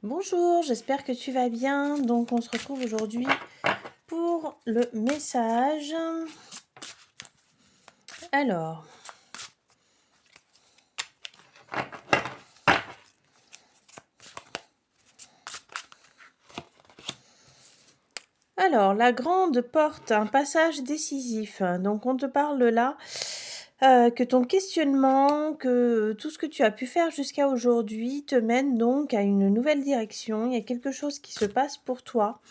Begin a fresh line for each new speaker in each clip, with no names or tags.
Bonjour, j'espère que tu vas bien. Donc, on se retrouve aujourd'hui pour le message. Alors, la grande porte, un passage décisif. Donc, on te parle là que ton questionnement, que tout ce que tu as pu faire jusqu'à aujourd'hui te mène donc à une nouvelle direction. Il y a quelque chose qui se passe pour toi.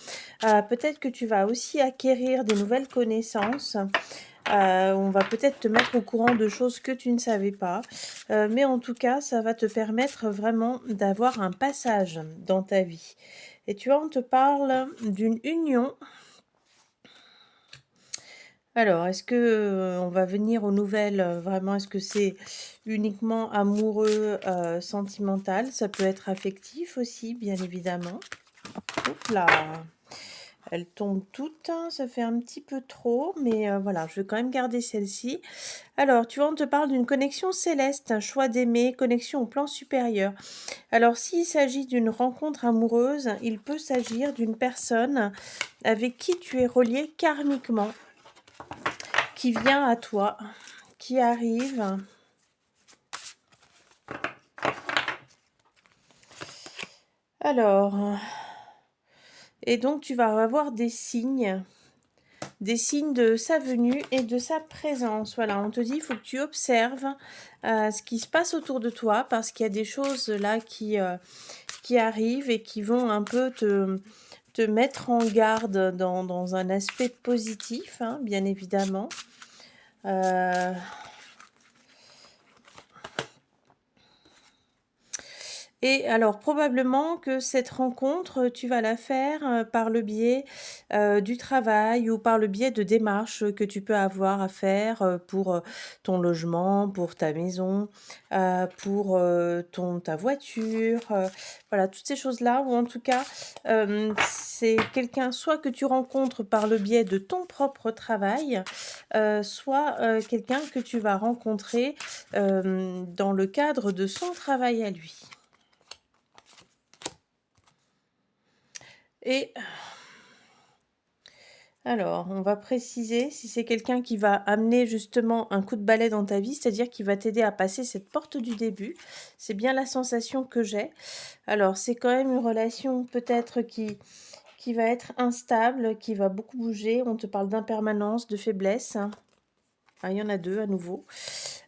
Peut-être que tu vas aussi acquérir des nouvelles connaissances. On va peut-être te mettre au courant de choses que tu ne savais pas, mais en tout cas, ça va te permettre vraiment d'avoir un passage dans ta vie. Et tu vois, on te parle d'une union. Alors, est-ce que, on va venir aux nouvelles, vraiment, est-ce que c'est uniquement amoureux, sentimental? Ça peut être affectif aussi, bien évidemment. Oups là! Elles tombent toutes, hein, ça fait un petit peu trop, mais voilà, je vais quand même garder celle-ci. Alors, tu vois, on te parle d'une connexion céleste, un choix d'aimer, connexion au plan supérieur. Alors, s'il s'agit d'une rencontre amoureuse, il peut s'agir d'une personne avec qui tu es relié karmiquement, qui vient à toi, qui arrive. Alors, et donc tu vas avoir des signes de sa venue et de sa présence. Voilà, on te dit, il faut que tu observes ce qui se passe autour de toi parce qu'il y a des choses là qui arrivent et qui vont un peu te mettre en garde dans un aspect positif, hein, bien évidemment. Euh, Et alors probablement que cette rencontre, tu vas la faire, par le biais, du travail ou par le biais de démarches, que tu peux avoir à faire, pour, ton logement, pour ta maison, pour, ta voiture, voilà toutes ces choses-là ou en tout cas, c'est quelqu'un soit que tu rencontres par le biais de ton propre travail, soit, quelqu'un que tu vas rencontrer, dans le cadre de son travail à lui. Et alors, on va préciser si c'est quelqu'un qui va amener justement un coup de balai dans ta vie, c'est-à-dire qui va t'aider à passer cette porte du début. C'est bien la sensation que j'ai. Alors, c'est quand même une relation peut-être qui va être instable, qui va beaucoup bouger. On te parle d'impermanence, de faiblesse. Ah, il y en a deux à nouveau.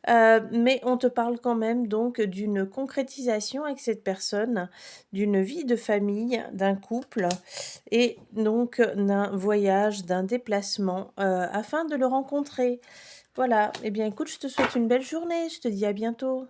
Mais on te parle quand même donc d'une concrétisation avec cette personne, d'une vie de famille, d'un couple et donc d'un voyage, d'un déplacement, afin de le rencontrer. Voilà, eh bien écoute, je te souhaite une belle journée, je te dis à bientôt.